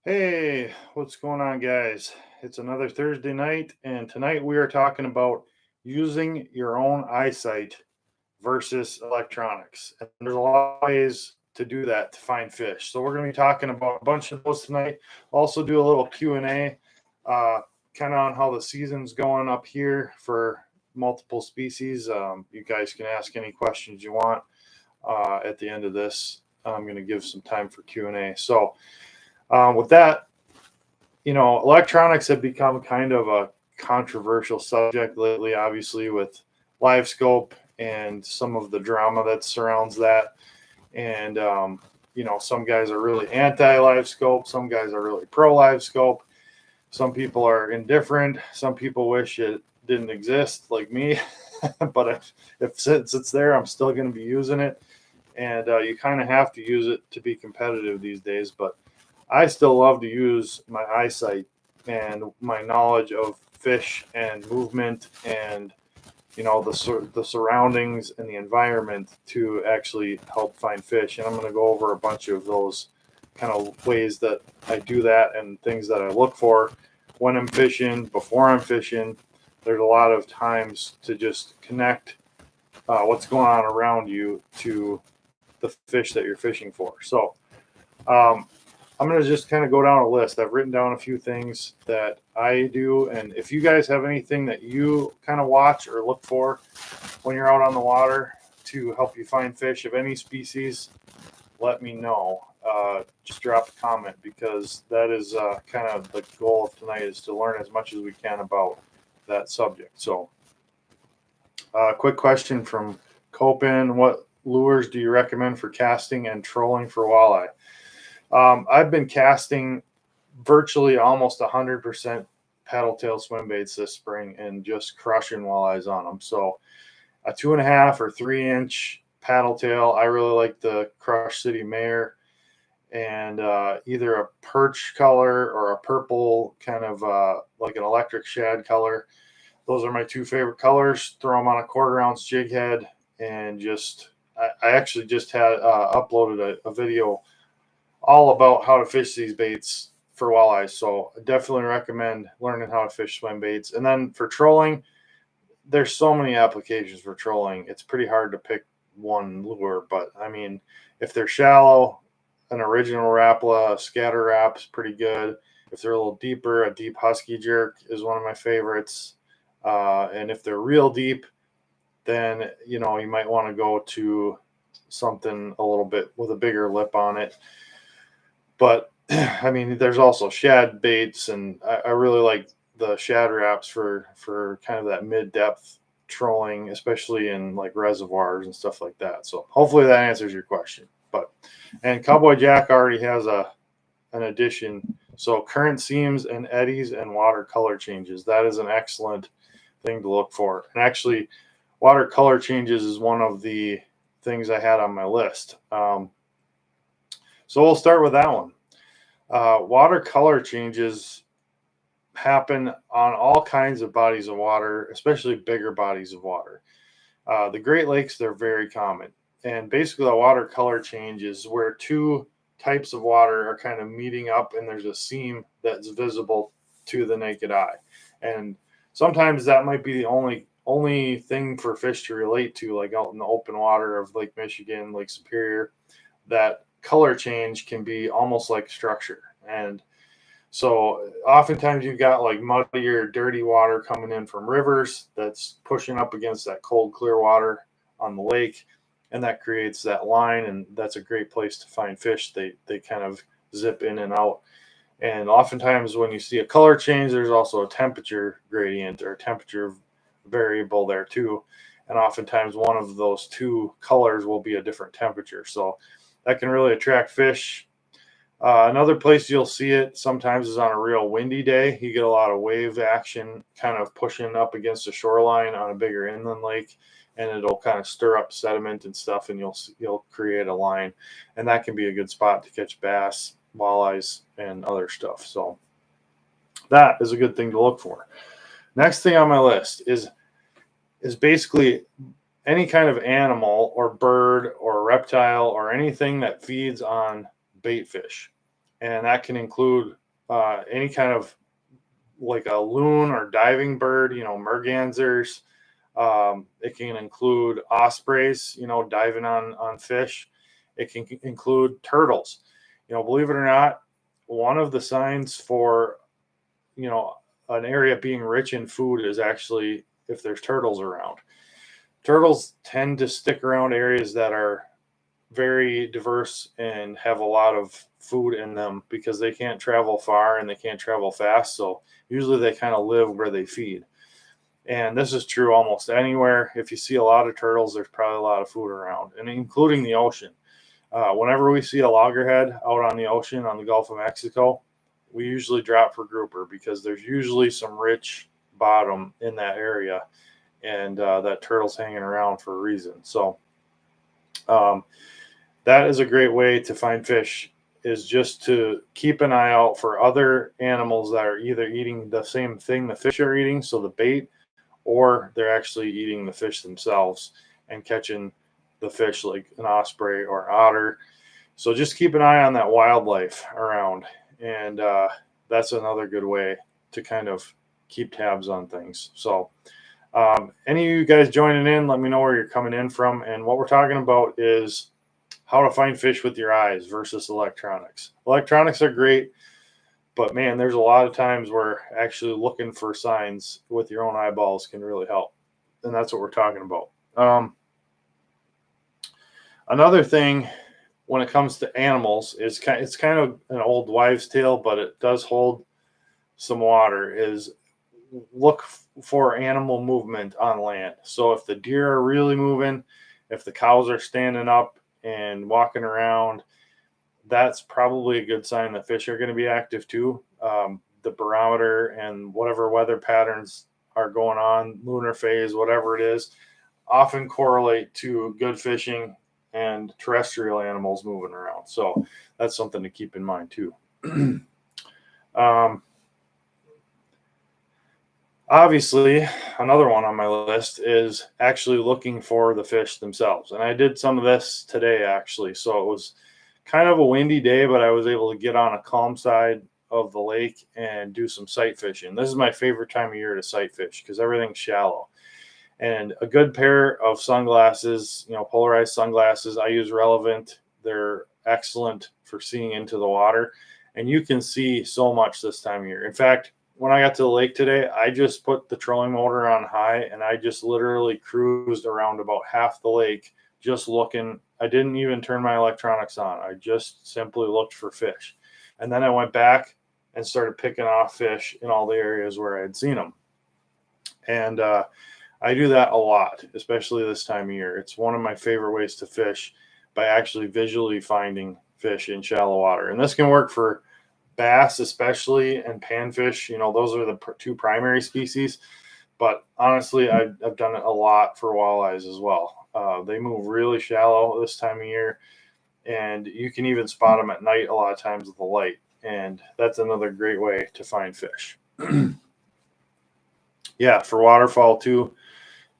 Hey, what's going on, guys? It's another Thursday night, and tonight we are talking about using your own eyesight versus electronics. And there's a lot of ways to do that to find fish. So we're going to be talking about a bunch of those tonight. Also, do a little Q&A, uh, kind of on how the season's going up here for multiple species. You guys can ask any questions you want at the end of this. I'm going to give some time for Q&A. So with that, electronics have become kind of a controversial subject lately, obviously, with live scope and some of the drama that surrounds that. And, some guys are really anti live scope, some guys are really pro live scope, some people are indifferent, some people wish it didn't exist, like me. But if since it's there, I'm still going to be using it. And you kind of have to use it to be competitive these days. But I still love to use my eyesight and my knowledge of fish and movement and the surroundings and the environment to actually help find fish. And I'm going to go over a bunch of those kind of ways that I do that and things that I look for when I'm fishing, before I'm fishing. There's a lot of times to just connect what's going on around you to the fish that you're fishing for. So um, I'm going to just kind of go down a list. I've written down a few things that I do. And if you guys have anything that you kind of watch or look for when you're out on the water to help you find fish of any species, let me know. Just drop a comment, because that is kind of the goal of tonight, is to learn as much as we can about that subject. So quick question from Copen. What lures do you recommend for casting and trolling for walleye? I've been casting virtually almost 100% paddle tail swim baits this spring and just crushing walleyes on them. So a 2.5 or 3 inch paddle tail. I really like the Crush City Mare, and either a perch color or a purple kind of like an electric shad color. Those are my two favorite colors. Throw them on a 1/4 ounce jig head, and I actually just had uploaded a video all about how to fish these baits for walleyes. So I definitely recommend learning how to fish swim baits. And then for trolling, there's so many applications for trolling. It's pretty hard to pick one lure, but I mean, if they're shallow, an original Rapala, a scatter rap's pretty good. If they're a little deeper, a deep husky jerk is one of my favorites. And if they're real deep, then you might want to go to something a little bit with a bigger lip on it. But I mean, there's also shad baits, and I really like the shad wraps for kind of that mid depth trolling, especially in like reservoirs and stuff like that. So hopefully that answers your question. And Cowboy Jack already has an addition. So current seams and eddies and water color changes. That is an excellent thing to look for. And actually, water color changes is one of the things I had on my list. So we'll start with that one. Water color changes happen on all kinds of bodies of water, especially bigger bodies of water. The Great Lakes, they're very common. And basically, the water color change is where two types of water are kind of meeting up, and there's a seam that's visible to the naked eye. And sometimes that might be the only thing for fish to relate to, like out in the open water of Lake Michigan, Lake Superior. That color change can be almost like structure. And so oftentimes you've got like muddy or dirty water coming in from rivers that's pushing up against that cold, clear water on the lake, and that creates that line, and that's a great place to find fish. They kind of zip in and out. And oftentimes when you see a color change, there's also a temperature gradient or temperature variable there too. And oftentimes one of those two colors will be a different temperature. So that can really attract fish. Another place you'll see it sometimes is on a real windy day. You get a lot of wave action kind of pushing up against the shoreline on a bigger inland lake, and it'll kind of stir up sediment and stuff, and you'll create a line, and that can be a good spot to catch bass, walleyes, and other stuff. So that is a good thing to look for. Next thing on my list is basically any kind of animal or bird or reptile or anything that feeds on bait fish. And that can include any kind of like a loon or diving bird, mergansers. It can include ospreys, diving on fish. It can include turtles. Believe it or not, one of the signs for, an area being rich in food is actually if there's turtles around. Turtles tend to stick around areas that are very diverse and have a lot of food in them because they can't travel far and they can't travel fast. So usually they kind of live where they feed. And this is true almost anywhere. If you see a lot of turtles, there's probably a lot of food around, and including the ocean. Whenever we see a loggerhead out on the ocean on the Gulf of Mexico, we usually drop for grouper because there's usually some rich bottom in that area, and that turtle's hanging around for a reason. So that is a great way to find fish, is just to keep an eye out for other animals that are either eating the same thing the fish are eating, so the bait, or they're actually eating the fish themselves and catching the fish like an osprey or otter. So just keep an eye on that wildlife around. And that's another good way to kind of keep tabs on things. So any of you guys joining in, let me know where you're coming in from. And what we're talking about is how to find fish with your eyes versus electronics. Electronics are great, but man, there's a lot of times where actually looking for signs with your own eyeballs can really help. And that's what we're talking about. Another thing when it comes to animals is it's kind of an old wives' tale, but it does hold some water, is look for animal movement on land. So if the deer are really moving, if the cows are standing up and walking around, that's probably a good sign that fish are going to be active too. The barometer and whatever weather patterns are going on, lunar phase, whatever it is, often correlate to good fishing and terrestrial animals moving around. So that's something to keep in mind too. Obviously, another one on my list is actually looking for the fish themselves. And I did some of this today, actually. So it was kind of a windy day, but I was able to get on a calm side of the lake and do some sight fishing. This is my favorite time of year to sight fish because everything's shallow. And a good pair of sunglasses, polarized sunglasses, I use Relevant. They're excellent for seeing into the water. And you can see so much this time of year. In fact, when I got to the lake today, I just put the trolling motor on high and I just literally cruised around about half the lake just looking. I didn't even turn my electronics on. I just simply looked for fish. And then I went back and started picking off fish in all the areas where I had seen them. And I do that a lot, especially this time of year. It's one of my favorite ways to fish, by actually visually finding fish in shallow water. And this can work for bass especially, and panfish. Those are the two primary species. But honestly, I've done it a lot for walleyes as well. They move really shallow this time of year, and you can even spot them at night a lot of times with the light. And that's another great way to find fish. Yeah, for waterfowl too.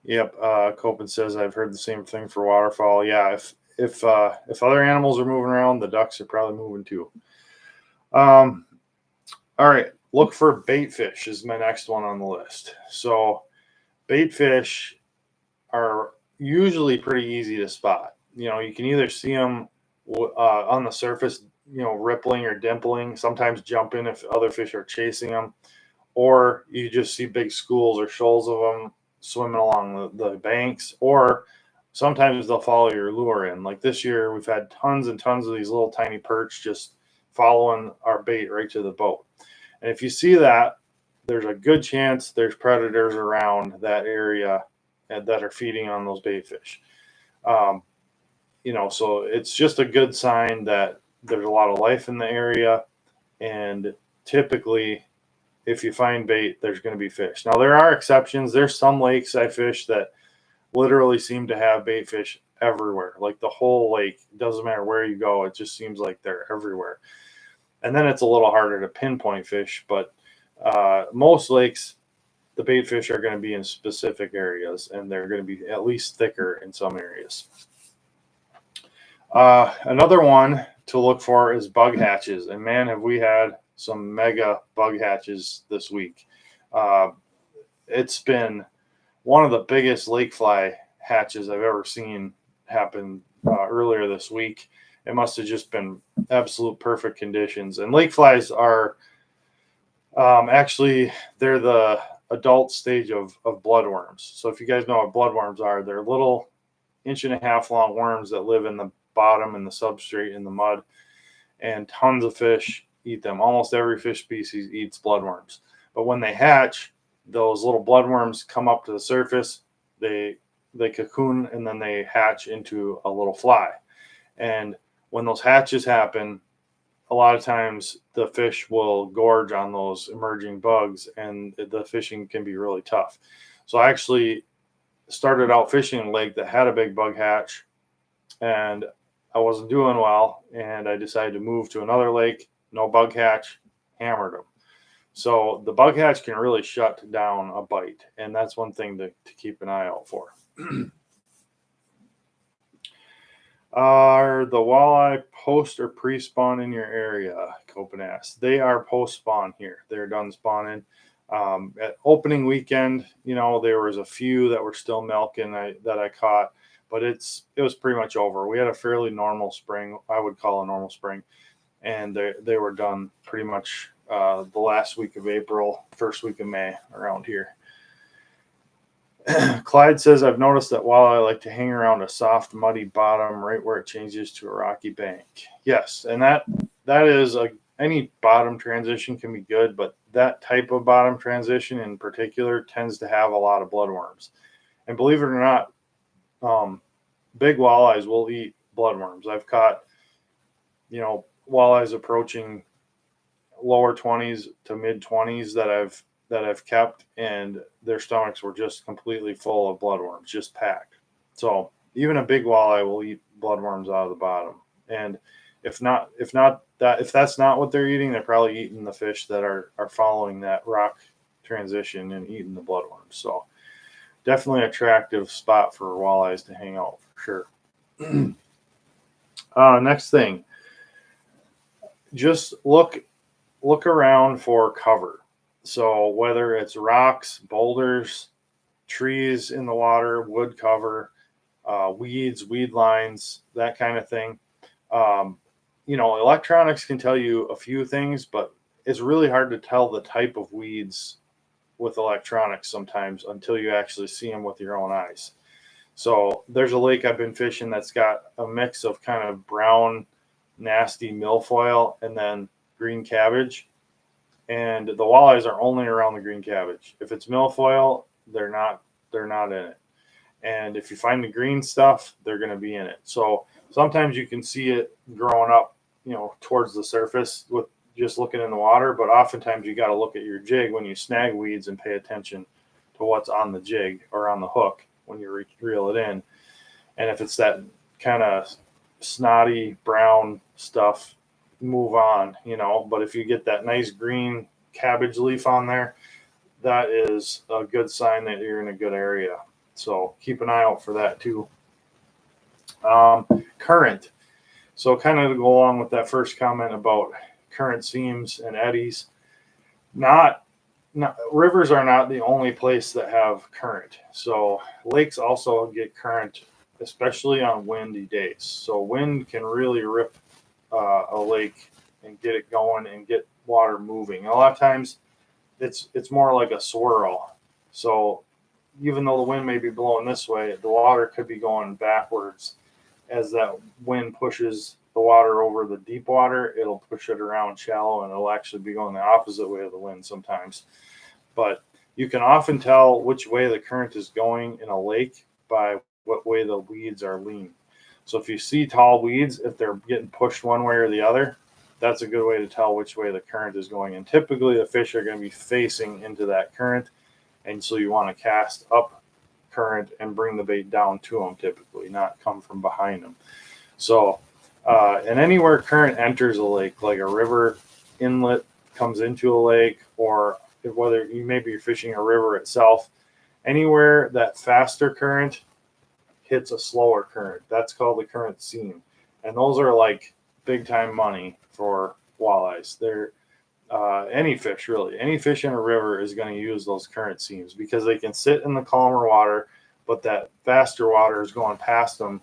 Yep, Copen says I've heard the same thing for waterfowl. Yeah, if other animals are moving around, the ducks are probably moving too. All right, look for bait fish is my next one on the list. So bait fish are usually pretty easy to spot. You can either see them on the surface, rippling or dimpling, sometimes jumping if other fish are chasing them, or you just see big schools or shoals of them swimming along the banks, or sometimes they'll follow your lure in. Like this year, we've had tons and tons of these little tiny perch just following our bait right to the boat. And if you see that, there's a good chance there's predators around that area that are feeding on those bait fish. So it's just a good sign that there's a lot of life in the area. And typically, if you find bait, there's going to be fish. Now, there are exceptions. There's some lakes I fish that literally seem to have bait fish everywhere. Like the whole lake, doesn't matter where you go, it just seems like they're everywhere. And then it's a little harder to pinpoint fish, but most lakes, the bait fish are going to be in specific areas, and they're going to be at least thicker in some areas. Another one to look for is bug hatches. And man, have we had some mega bug hatches this week. It's been one of the biggest lake fly hatches I've ever seen happen earlier this week. It must have just been absolute perfect conditions. And lake flies are actually, they're the adult stage of bloodworms. So if you guys know what bloodworms are, they're little 1.5 inch long worms that live in the bottom and the substrate in the mud, and tons of fish eat them. Almost every fish species eats bloodworms. But when they hatch, those little bloodworms come up to the surface, they cocoon, and then they hatch into a little fly. And when those hatches happen, a lot of times the fish will gorge on those emerging bugs, and the fishing can be really tough. So I actually started out fishing in a lake that had a big bug hatch, and I wasn't doing well, and I decided to move to another lake, no bug hatch, hammered them. So the bug hatch can really shut down a bite, and that's one thing to keep an eye out for. Are the walleye post or pre-spawn in your area? Copen asks. They are post-spawn here. They're done spawning. At opening weekend, there was a few that were still milking that I caught, but it was pretty much over. We had a fairly normal spring, I would call a normal spring, and they were done pretty much the last week of April, first week of May around here. Clyde says, I've noticed that walleye like to hang around a soft, muddy bottom right where it changes to a rocky bank. Yes, and that is any bottom transition can be good, but that type of bottom transition in particular tends to have a lot of bloodworms. And believe it or not, big walleyes will eat bloodworms. I've caught, walleyes approaching lower 20s to mid 20s that I've kept, and their stomachs were just completely full of bloodworms, just packed. So even a big walleye will eat bloodworms out of the bottom. And if that's not what they're eating, they're probably eating the fish that are following that rock transition and eating the bloodworms. So definitely attractive spot for walleyes to hang out for sure. Next thing, just look around for cover. So whether it's rocks, boulders, trees in the water, wood cover, weeds, weed lines, that kind of thing. Electronics can tell you a few things, but it's really hard to tell the type of weeds with electronics sometimes until you actually see them with your own eyes. So there's a lake I've been fishing that's got a mix of kind of brown, nasty milfoil and then green cabbage. And the walleyes are only around the green cabbage. If it's milfoil, they're not in it. And if you find the green stuff, they're going to be in it. So sometimes you can see it growing up, towards the surface with just looking in the water. But oftentimes you got to look at your jig when you snag weeds and pay attention to what's on the jig or on the hook when you reel it in. And if it's that kind of snotty brown stuff, move on, but if you get that nice green cabbage leaf on there, that is a good sign that you're in a good area. So keep an eye out for that too. Current. So kind of to go along with that first comment about current seams and eddies, rivers are not the only place that have current. So lakes also get current, especially on windy days. So wind can really rip a lake and get it going and get water moving. A lot of times it's more like a swirl. So even though the wind may be blowing this way, the water could be going backwards. As that wind pushes the water over the deep water, it'll push it around shallow, and it'll actually be going the opposite way of the wind sometimes. But you can often tell which way the current is going in a lake by what way the weeds are leaning. So if you see tall weeds, if they're getting pushed one way or the other, that's a good way to tell which way the current is going. And typically the fish are going to be facing into that current. And so you want to cast up current and bring the bait down to them, typically, not come from behind them. So, and anywhere current enters a lake, like a river inlet comes into a lake, or whether maybe you're fishing a river itself, anywhere that faster current hits a slower current, that's called the current seam. And those are like big time money for walleyes. They're any fish really. Any fish in a river is going to use those current seams because they can sit in the calmer water, but that faster water is going past them,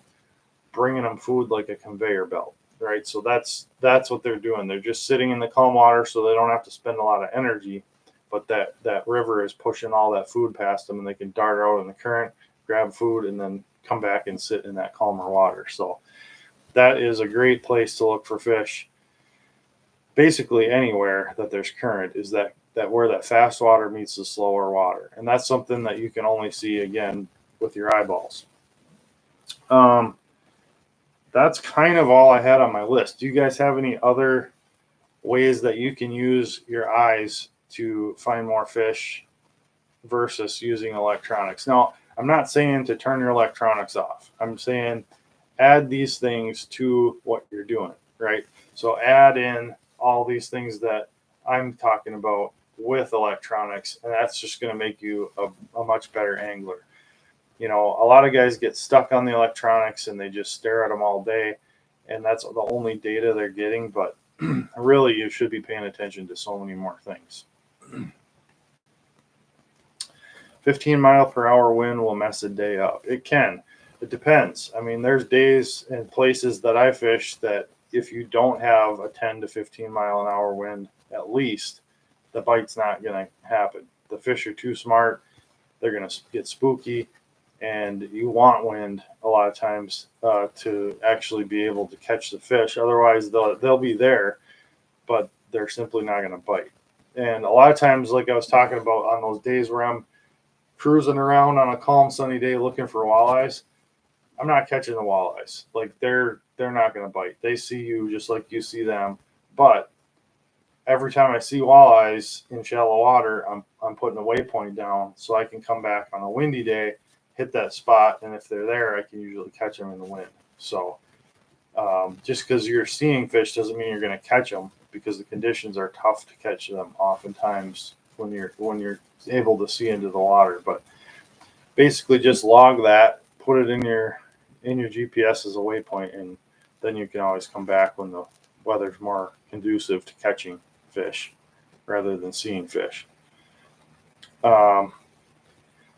bringing them food like a conveyor belt, right? So that's what they're doing. They're just sitting in the calm water so they don't have to spend a lot of energy, but that river is pushing all that food past them, and they can dart out in the current, grab food, and then come back and sit in that calmer water. So that is a great place to look for fish. Basically anywhere that there's current is that where that fast water meets the slower water, and that's something that you can only see again with your eyeballs. That's kind of all I had on my list. Do you guys have any other ways that you can use your eyes to find more fish versus using electronics? Now, I'm not saying to turn your electronics off. I'm saying add these things to what you're doing, right? So add in all these things that I'm talking about with electronics, and that's just going to make you a much better angler. You know, a lot of guys get stuck on the electronics and they just stare at them all day, and that's the only data they're getting. But really, you should be paying attention to so many more things. 15-mile-per-hour wind will mess a day up. It can. It depends. I mean, there's days and places that I fish that if you don't have a 10 to 15 mile an hour wind, at least, the bite's not going to happen. The fish are too smart. They're going to get spooky. And you want wind a lot of times to actually be able to catch the fish. Otherwise, they'll be there, but they're simply not going to bite. And a lot of times, like I was talking about, on those days where I'm cruising around on a calm, sunny day looking for walleyes, I'm not catching the walleyes. Like they're not going to bite. They see you just like you see them. But every time I see walleyes in shallow water, I'm putting a waypoint down so I can come back on a windy day, hit that spot, and if they're there, I can usually catch them in the wind. So just because you're seeing fish doesn't mean you're going to catch them, because the conditions are tough to catch them oftentimes when you're able to see into the water. But basically just log that, put it in your GPS as a waypoint, and then you can always come back when the weather's more conducive to catching fish rather than seeing fish.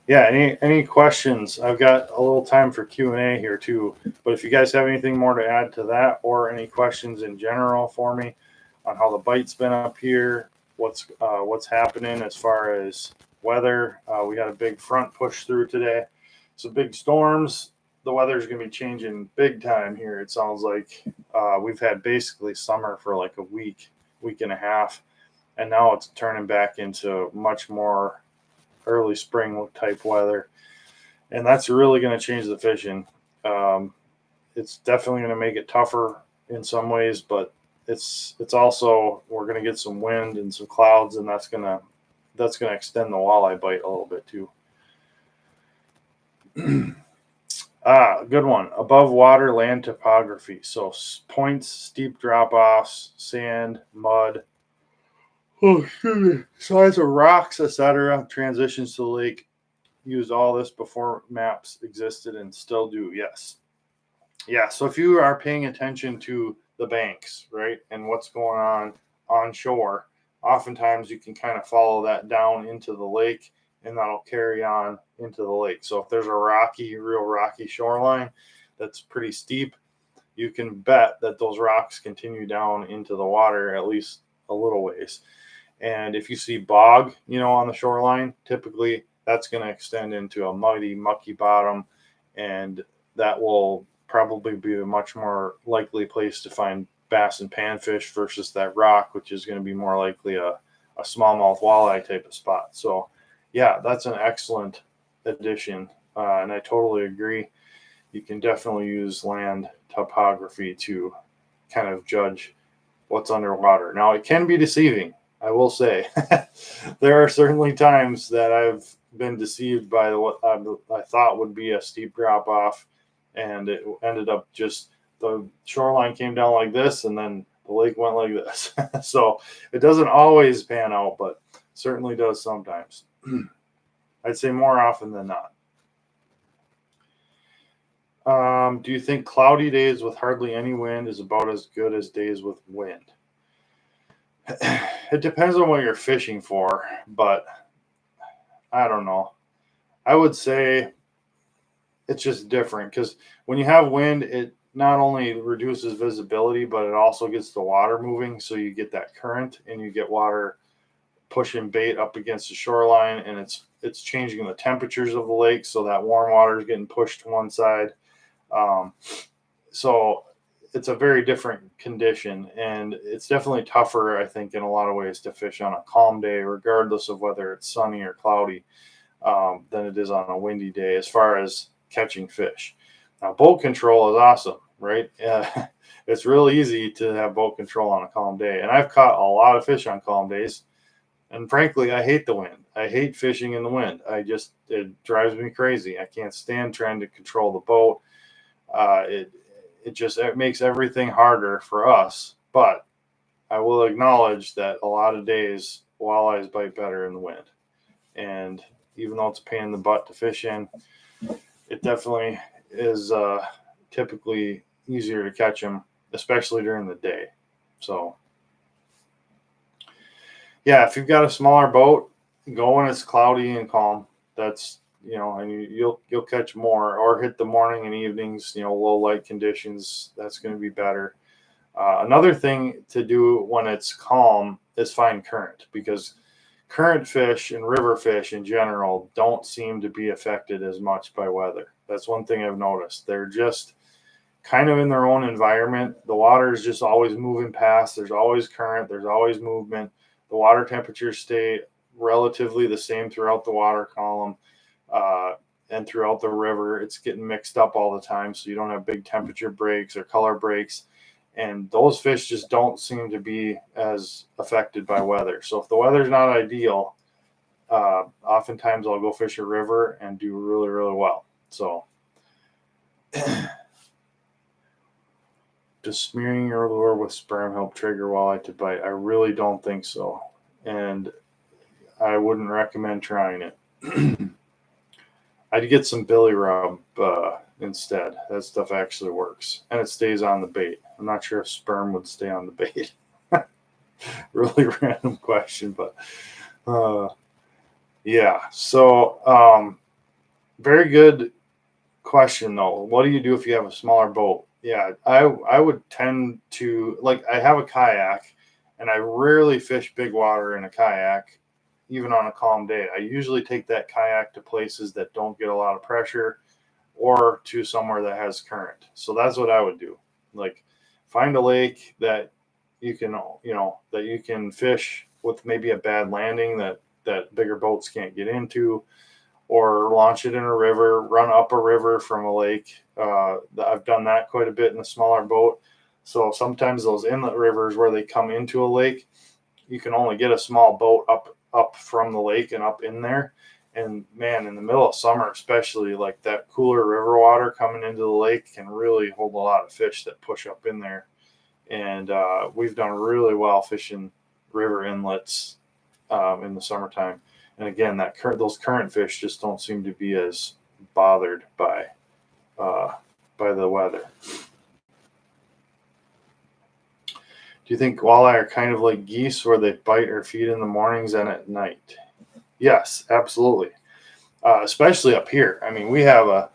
Yeah, any questions? I've got a little time for Q&A here too, but if you guys have anything more to add to that, or any questions in general for me on how the bite's been up here, what's happening as far as weather. We got a big front push through today, so big storms. The weather's going to be changing big time here. It sounds like we've had basically summer for like a week and a half, and now it's turning back into much more early spring type weather, and that's really going to change the fishing. It's definitely going to make it tougher in some ways, but it's also, we're going to get some wind and some clouds, and that's going to extend the walleye bite a little bit too. Good one. Above water land topography. So points, steep drop-offs, sand, mud, size of rocks, etc. Transitions to the lake. Used all this before maps existed and still do. Yes. Yeah. So if you are paying attention to the banks, right, and what's going on shore, oftentimes you can kind of follow that down into the lake, and that'll carry on into the lake. So if there's a real rocky shoreline that's pretty steep, you can bet that those rocks continue down into the water at least a little ways. And if you see bog, on the shoreline, typically that's going to extend into a muddy, mucky bottom, and that will probably be a much more likely place to find bass and panfish versus that rock, which is going to be more likely a smallmouth walleye type of spot. So yeah, that's an excellent addition, and I totally agree. You can definitely use land topography to kind of judge what's underwater. Now, it can be deceiving, I will say. There are certainly times that I've been deceived by what I thought would be a steep drop off, and it ended up just the shoreline came down like this, and then the lake went like this. So it doesn't always pan out, but certainly does sometimes. I'd say more often than not. Do you think cloudy days with hardly any wind is about as good as days with wind? It depends on what you're fishing for, but I don't know. I would say it's just different because when you have wind, it not only reduces visibility, but it also gets the water moving. So you get that current and you get water pushing bait up against the shoreline, and it's changing the temperatures of the lake, so that warm water is getting pushed to one side. Um, so it's a very different condition, and it's definitely tougher, I think, in a lot of ways to fish on a calm day, regardless of whether it's sunny or cloudy, than it is on a windy day as far as catching fish. Now, boat control is awesome, right? It's real easy to have boat control on a calm day, and I've caught a lot of fish on calm days. And frankly, I hate the wind. I hate fishing in the wind. It drives me crazy. I can't stand trying to control the boat. It makes everything harder for us. But I will acknowledge that a lot of days walleyes bite better in the wind. And even though it's a pain in the butt to fish in, it definitely is typically easier to catch them, especially during the day. So yeah, if you've got a smaller boat, go when it's cloudy and calm. That's and you'll catch more, or hit the morning and evenings. Low light conditions. That's going to be better. Another thing to do when it's calm is find current, because current fish and river fish in general don't seem to be affected as much by weather. That's one thing I've noticed. They're just kind of in their own environment. The water is just always moving past. There's always current. There's always movement. The water temperatures stay relatively the same throughout the water column and throughout the river. It's getting mixed up all the time, so you don't have big temperature breaks or color breaks. And those fish just don't seem to be as affected by weather. So if the weather's not ideal, oftentimes I'll go fish a river and do really, really well. So does smearing your lure with sperm help trigger walleye to bite? I really don't think so. And I wouldn't recommend trying it. I'd get some billy rub instead. That stuff actually works. And it stays on the bait. I'm not sure if sperm would stay on the bait. Really random question, but yeah. So very good question, though. What do you do if you have a smaller boat? Yeah, I would tend to, like, I have a kayak, and I rarely fish big water in a kayak, even on a calm day. I usually take that kayak to places that don't get a lot of pressure, or to somewhere that has current. So that's what I would do. Like, find a lake that you can fish with maybe a bad landing that bigger boats can't get into, or launch it in a river, run up a river from a lake. I've done that quite a bit in a smaller boat. So sometimes those inlet rivers where they come into a lake, you can only get a small boat up from the lake and up in there. And man, in the middle of summer, especially, like, that cooler river water coming into the lake can really hold a lot of fish that push up in there. And we've done really well fishing river inlets in the summertime. And again, those current fish just don't seem to be as bothered by the weather. Do you think walleye are kind of like geese, where they bite or feed in the mornings and at night? Yes, absolutely. Especially up here. I mean, we have a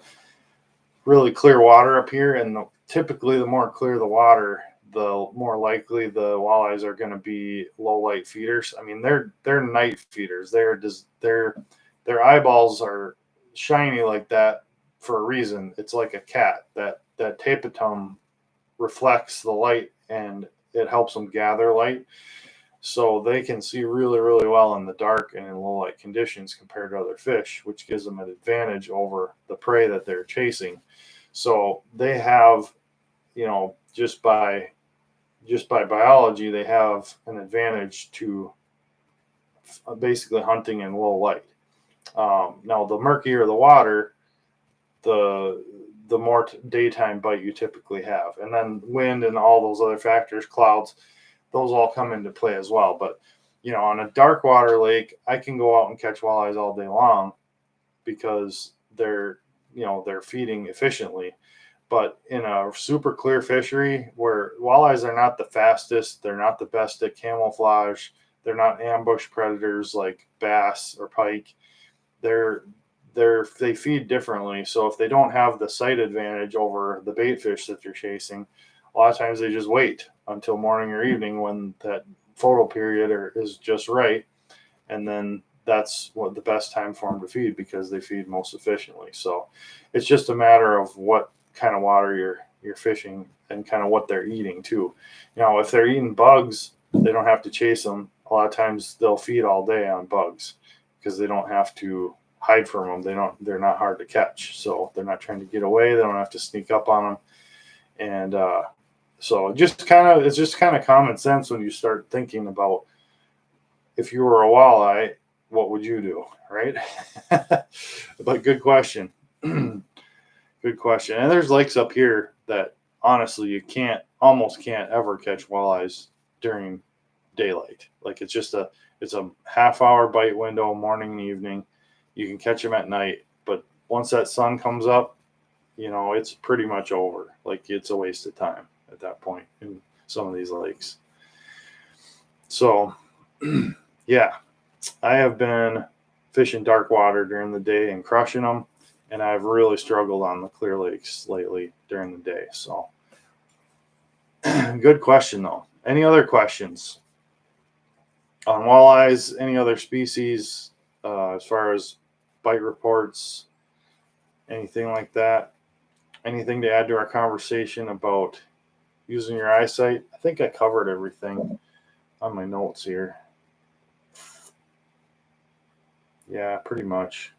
really clear water up here, and typically the more clear the water, the more likely the walleyes are going to be low light feeders. I mean, they're night feeders. Their eyeballs are shiny like that for a reason. It's like a cat. That tapetum reflects the light, and it helps them gather light, so they can see really, really well in the dark and in low light conditions compared to other fish, which gives them an advantage over the prey that they're chasing. So they have, just by biology, they have an advantage to basically hunting in low light. Now, the murkier the water, the more daytime bite you typically have. And then wind and all those other factors, clouds, those all come into play as well. But, on a dark water lake, I can go out and catch walleyes all day long because they're feeding efficiently. But in a super clear fishery where walleyes are not the fastest, they're not the best at camouflage, they're not ambush predators like bass or pike. They feed differently. So if they don't have the sight advantage over the bait fish that they're chasing, a lot of times they just wait until morning or evening when that photo period is just right, and then that's what the best time for them to feed because they feed most efficiently. So it's just a matter of what kind of water you're fishing and kind of what they're eating too. If they're eating bugs, they don't have to chase them. A lot of times they'll feed all day on bugs because they don't have to hide from them. They're not hard to catch, so they're not trying to get away. They don't have to sneak up on them, and so it's just kind of common sense when you start thinking about if you were a walleye, what would you do, right? But good question. Good question. And there's lakes up here that honestly you almost can't ever catch walleyes during daylight. Like it's a half-hour bite window, morning and evening. You can catch them at night, but once that sun comes up, it's pretty much over. Like it's a waste of time at that point in some of these lakes. So yeah, I have been fishing dark water during the day and crushing them, and I've really struggled on the clear lakes lately during the day. So good question though. Any other questions on walleyes? Any other species as far as bite reports, anything like that? Anything to add to our conversation about using your eyesight? I think I covered everything on my notes here. Yeah, pretty much.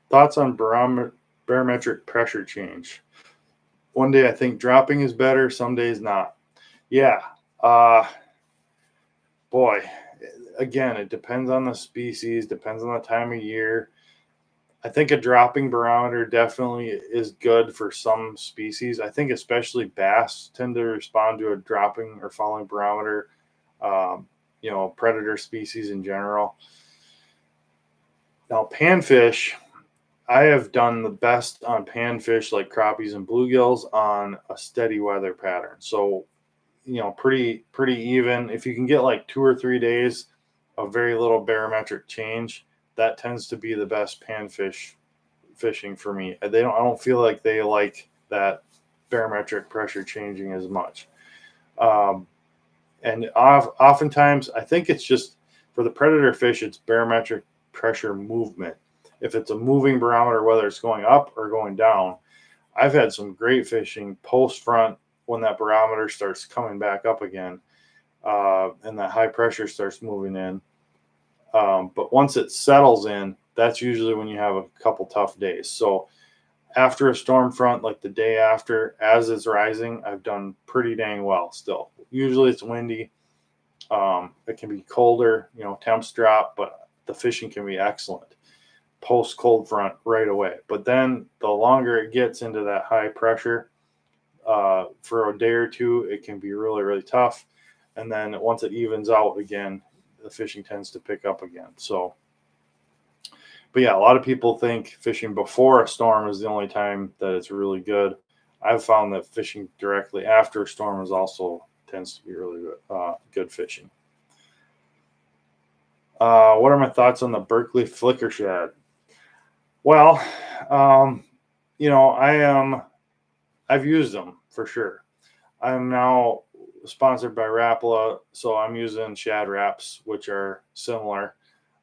Thoughts on barometric pressure change? One day I think dropping is better, some days not. Yeah. Boy, again, it depends on the species, depends on the time of year. I think a dropping barometer definitely is good for some species. I think especially bass tend to respond to a dropping or falling barometer, predator species in general. Now, panfish, I have done the best on panfish like crappies and bluegills on a steady weather pattern. So, pretty even. If you can get like 2 or 3 days of very little barometric change, that tends to be the best panfish fishing for me. I don't feel like they like that barometric pressure changing as much. And oftentimes, I think it's just for the predator fish, it's barometric pressure movement. If it's a moving barometer, whether it's going up or going down, I've had some great fishing post front when that barometer starts coming back up again, and that high pressure starts moving in. But once it settles in, that's usually when you have a couple tough days. So after a storm front, like the day after, as it's rising, I've done pretty dang well still. Usually it's windy. It can be colder, temps drop, but the fishing can be excellent post cold front right away. But then the longer it gets into that high pressure, for a day or two, it can be really, really tough. And then once it evens out again, the fishing tends to pick up again. So, but yeah, a lot of people think fishing before a storm is the only time that it's really good. I've found that fishing directly after a storm tends to be really good fishing. What are my thoughts on the Berkeley flicker shad? Well, I've used them for sure. I'm now sponsored by Rapala, so I'm using shad wraps, which are similar.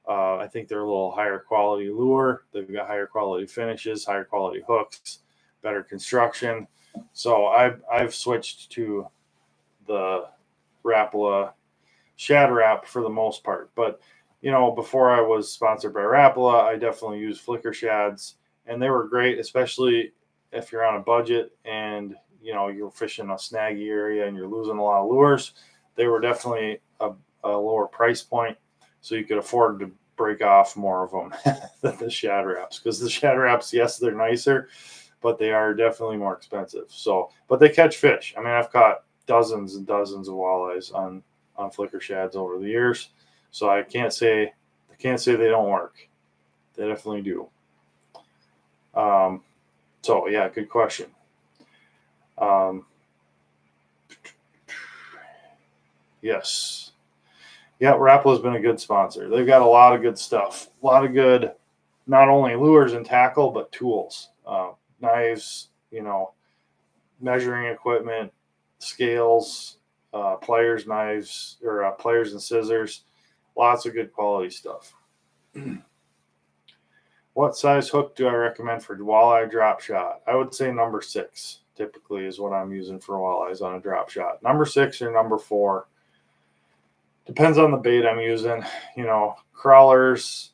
I think they're a little higher quality lure. They've got higher quality finishes, higher quality hooks, better construction. So I've switched to the Rapala shad wrap for the most part. But before I was sponsored by Rapala, I definitely used flicker shads, and they were great, especially if you're on a budget and you're fishing a snaggy area and you're losing a lot of lures. They were definitely a lower price point, so you could afford to break off more of them than the shad wraps, because the shad wraps, yes, they're nicer, but they are definitely more expensive. So, but they catch fish. I mean, I've caught dozens and dozens of walleyes on flicker shads over the years, so I can't say the can't say they don't work. They definitely do. So yeah, good question. Yes. Yeah, Rappala's been a good sponsor. They've got a lot of good stuff. A lot of good, not only lures and tackle, but tools, knives, measuring equipment, scales, pliers, knives, or pliers and scissors. Lots of good quality stuff. What size hook do I recommend for walleye drop shot? I would say number 6 typically is what I'm using for walleyes on a drop shot. Number 6 or number 4. Depends on the bait I'm using. Crawlers,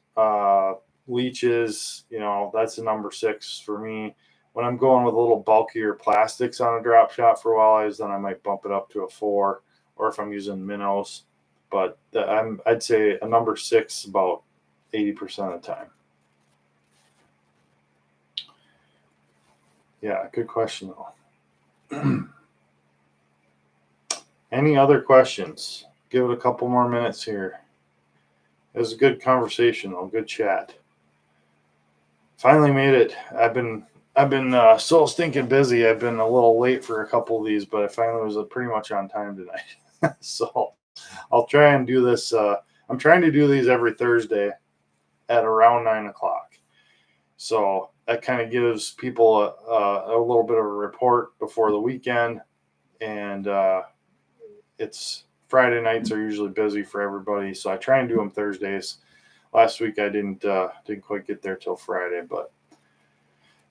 leeches, that's a number 6 for me. When I'm going with a little bulkier plastics on a drop shot for walleyes, then I might bump it up to a 4, or if I'm using minnows. But I'd say a number 6 about 80% of the time. Yeah, good question though. Any other questions? Give it a couple more minutes here. It was a good conversation though, good chat. Finally made it. I've been so stinking busy. I've been a little late for a couple of these, but I finally was pretty much on time tonight. So I'll try and do this. I'm trying to do these every Thursday at around 9 o'clock. So that kind of gives people a little bit of a report before the weekend. And it's Friday nights are usually busy for everybody. So I try and do them Thursdays. Last week I didn't quite get there till Friday, but I'm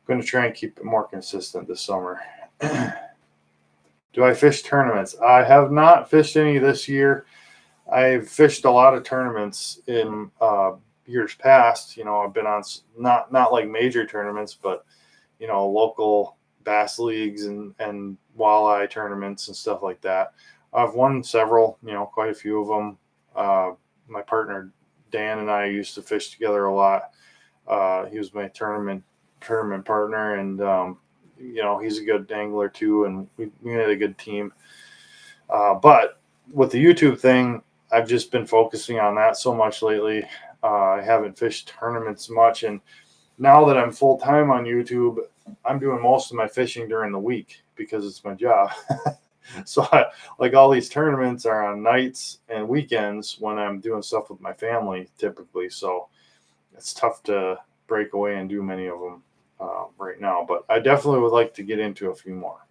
going to try and keep it more consistent this summer. Do I fish tournaments? I have not fished any this year. I've fished a lot of tournaments in years past. I've been on not like major tournaments, but local bass leagues and walleye tournaments and stuff like that. I've won several, quite a few of them. My partner Dan and I used to fish together a lot. He was my tournament partner, and he's a good angler too, and we had a good team. But with the YouTube thing, I've just been focusing on that so much lately. I haven't fished tournaments much, and now that I'm full time on YouTube, I'm doing most of my fishing during the week because it's my job. So like all these tournaments are on nights and weekends when I'm doing stuff with my family typically. So it's tough to break away and do many of them right now, but I definitely would like to get into a few more.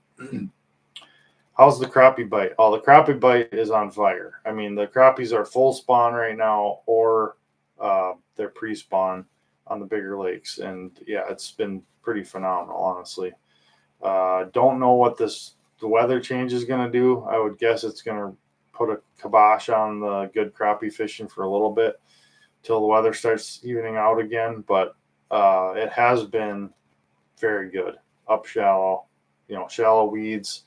How's the crappie bite? Oh, the crappie bite is on fire. I mean, the crappies are full spawn right now, or they're pre-spawn on the bigger lakes. And yeah, it's been pretty phenomenal, honestly. Don't know what the weather change is going to do. I would guess it's going to put a kibosh on the good crappie fishing for a little bit till the weather starts evening out again. But it has been very good. Up shallow, shallow weeds,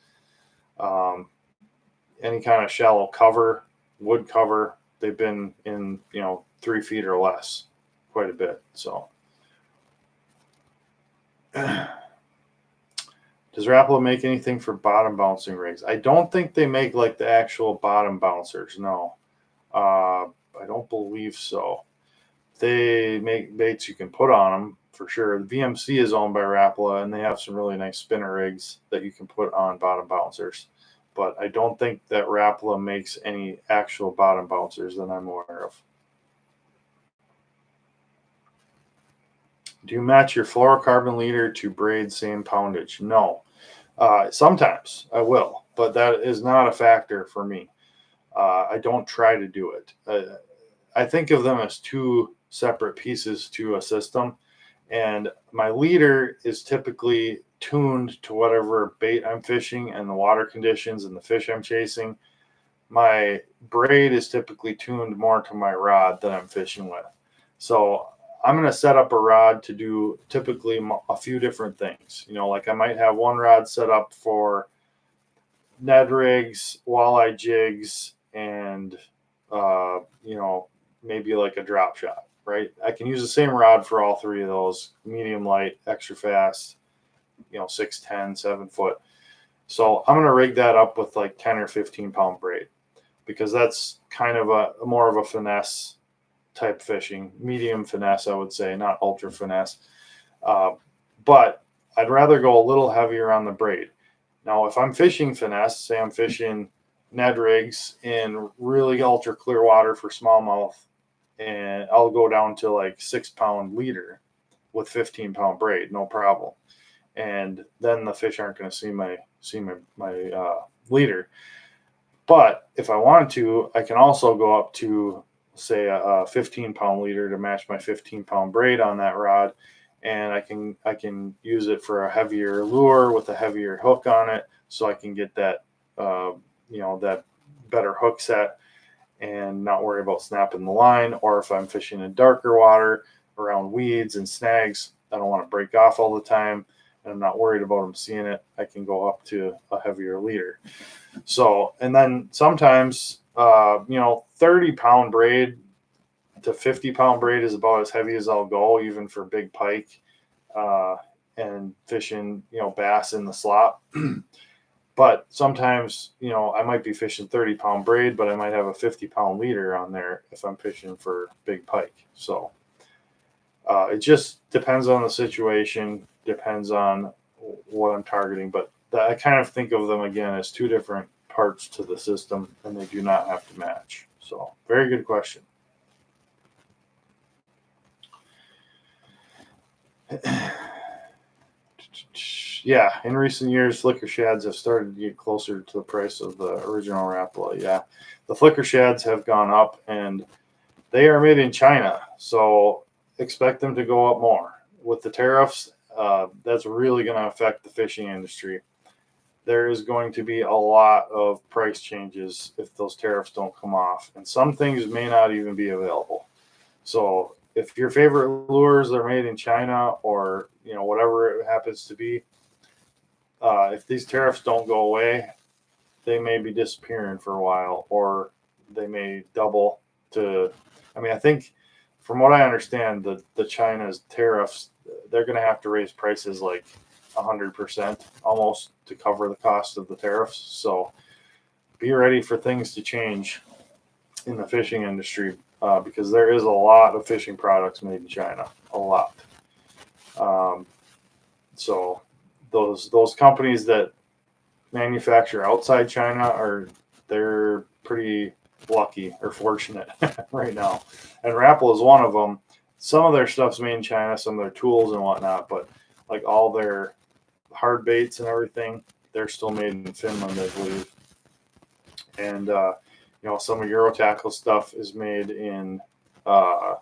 any kind of shallow cover, wood cover. They've been in, 3 feet or less quite a bit. So does Rapala make anything for bottom bouncing rigs? I don't think they make like the actual bottom bouncers. No, I don't believe so. They make baits you can put on them for sure. The VMC is owned by Rapala, and they have some really nice spinner rigs that you can put on bottom bouncers. But I don't think that Rapala makes any actual bottom bouncers that I'm aware of. Do you match your fluorocarbon leader to braid same poundage? No. Sometimes I will, but that is not a factor for me. I don't try to do it. I think of them as 2 separate pieces to a system, and my leader is typically tuned to whatever bait I'm fishing and the water conditions and the fish I'm chasing. My braid is typically tuned more to my rod that I'm fishing with. So I'm going to set up a rod to do typically a few different things. Like I might have one rod set up for Ned rigs, walleye jigs, and, maybe like a drop shot, right? I can use the same rod for all 3 of those: medium light, extra fast, 6'10", 7 foot. So I'm going to rig that up with like 10 or 15 pound braid, because that's kind of a more of a finesse type fishing, medium finesse, I would say, not ultra finesse. But I'd rather go a little heavier on the braid. Now, if I'm fishing finesse, say I'm fishing Ned rigs in really ultra clear water for smallmouth, and I'll go down to like 6-pound leader with 15-pound braid, no problem. And then the fish aren't going to see my leader. But if I wanted to, I can also go up to, say, a 15-pound leader to match my 15-pound braid on that rod, and I can use it for a heavier lure with a heavier hook on it, so I can get that that better hook set and not worry about snapping the line. Or if I'm fishing in darker water around weeds and snags, I don't want to break off all the time, and I'm not worried about them seeing it, I can go up to a heavier leader. So, and then sometimes 30-pound braid to 50-pound braid is about as heavy as I'll go, even for big pike and fishing bass in the slop. But sometimes I might be fishing 30-pound braid, but I might have a 50-pound leader on there if I'm fishing for big pike. So it just depends on the situation, depends on what I'm targeting. But I kind of think of them again as two different parts to the system, and they do not have to match. So very good question. Yeah, in recent years, flicker shads have started to get closer to the price of the original Rapala. Yeah, the flicker shads have gone up, and they are made in China, so expect them to go up more. With the tariffs, that's really going to affect the fishing industry. There is going to be a lot of price changes if those tariffs don't come off, and some things may not even be available. So if your favorite lures are made in China, or whatever it happens to be, if these tariffs don't go away, they may be disappearing for a while, or they may double to. I think from what I understand, the China's tariffs, they're going to have to raise prices like 100% almost to cover the cost of the tariffs. So be ready for things to change in the fishing industry, because there is a lot of fishing products made in China, a lot. So those companies that manufacture outside China they're pretty lucky or fortunate right now. And Rapala is one of them. Some of their stuff's made in China, some of their tools and whatnot, but like all their hard baits and everything, they're still made in Finland, I believe. And some of Eurotackle stuff is made in I'm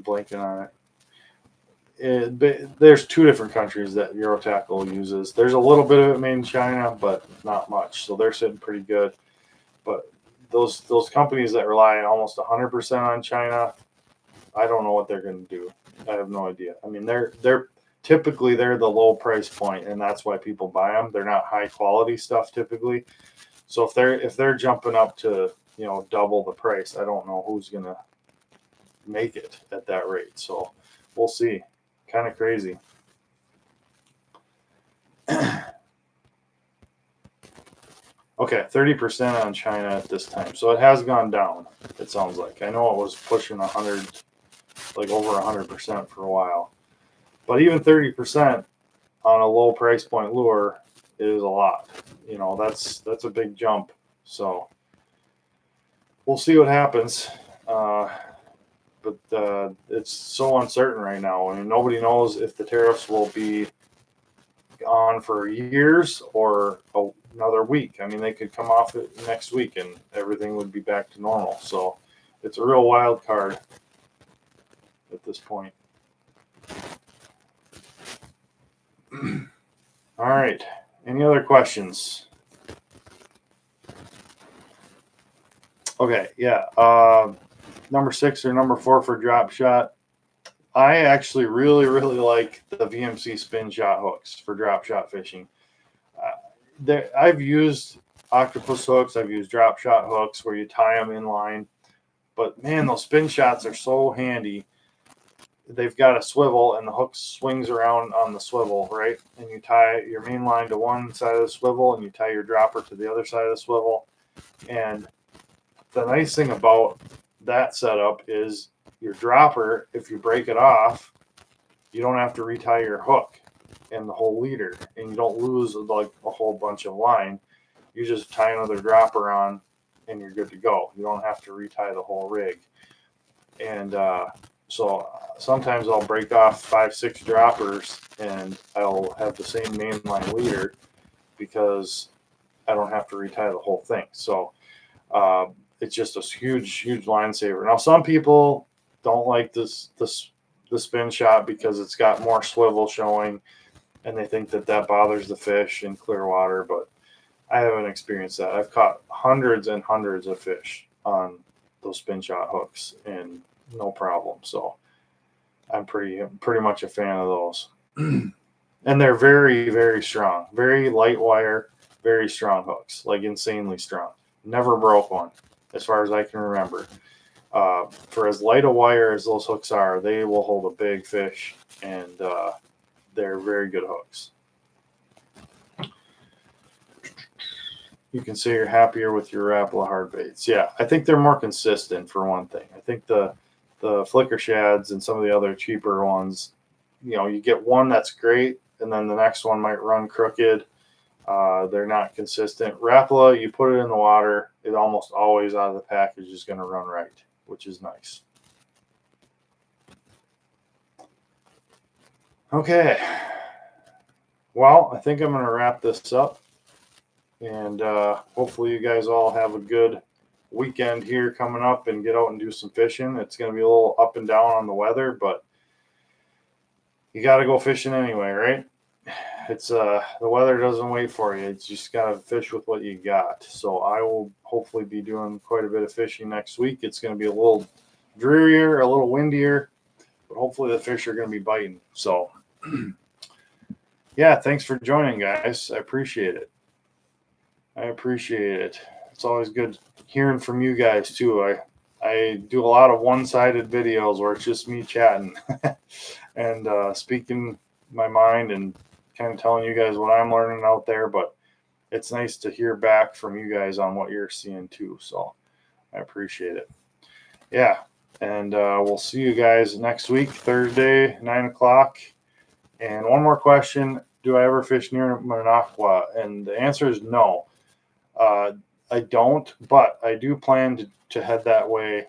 blanking on it. There's two different countries that Eurotackle uses. There's a little bit of it made in China, but not much. So they're sitting pretty good. But those companies that rely almost 100% on China, I don't know what they're going to do. I have no idea. They're typically the low price point, and that's why people buy them. They're not high quality stuff typically. So if they're jumping up to double the price, I don't know who's going to make it at that rate. So we'll see. Kind of crazy. Okay, 30% on China at this time. So it has gone down, it sounds like. I know it was pushing 100, like over 100% for a while. But even 30% on a low price point lure is a lot. That's a big jump. So we'll see what happens. But it's so uncertain right now. Nobody knows if the tariffs will be on for years or another week. They could come off it next week and everything would be back to normal. So it's a real wild card at this point. All right. Any other questions? Okay. Yeah. Number 6 or number 4 for drop shot. I actually really, really like the VMC spin shot hooks for drop shot fishing. I've used octopus hooks. I've used drop shot hooks where you tie them in line. But man, those spin shots are so handy. They've got a swivel and the hook swings around on the swivel, right? And you tie your main line to one side of the swivel and you tie your dropper to the other side of the swivel. And the nice thing about that setup is your dropper, if you break it off, you don't have to retie your hook and the whole leader, and you don't lose like a whole bunch of line. You just tie another dropper on and you're good to go. You don't have to retie the whole rig. And so sometimes I'll break off 5-6 droppers and I'll have the same mainline leader because I don't have to retie the whole thing. So it's just a huge line saver. Now some people don't like the spin shot because it's got more swivel showing, and they think that bothers the fish in clear water, but I haven't experienced that. I've caught hundreds and hundreds of fish on those spin shot hooks and no problem. So I'm pretty much a fan of those. And they're very strong, very light wire, very strong hooks, like insanely strong. Never broke one as far as I can remember. For as light a wire as those hooks are, they will hold a big fish, and they're very good hooks. You can say you're happier with your Rapala hard baits. Yeah, I think they're more consistent for one thing. I think the flicker shads and some of the other cheaper ones, you get one that's great, and then the next one might run crooked. They're not consistent. Rapala, you put it in the water, it almost always out of the package is going to run right, which is nice. Okay. Well, I think I'm going to wrap this up. And hopefully you guys all have a good weekend here coming up and get out and do some fishing. It's going to be a little up and down on the weather, but you got to go fishing anyway, right? It's the weather doesn't wait for you. It's just got to fish with what you got. So I will hopefully be doing quite a bit of fishing next week. It's going to be a little drearier, a little windier, but hopefully the fish are going to be biting. So yeah, thanks for joining, guys. I appreciate it. It's always good hearing from you guys too. I do a lot of one-sided videos where it's just me chatting and speaking my mind and kind of telling you guys what I'm learning out there, but it's nice to hear back from you guys on what you're seeing too. So I appreciate it. Yeah. And we'll see you guys next week, Thursday, 9 o'clock. And one more question. Do I ever fish near Minocqua? And the answer is no. I don't, but I do plan to head that way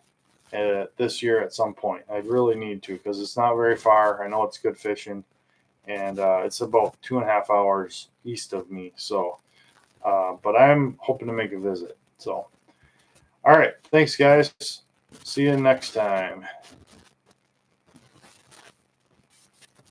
this year at some point. I really need to because it's not very far. I know it's good fishing, and it's about 2.5 hours east of me. So, but I'm hoping to make a visit. So, all right. Thanks, guys. See you next time.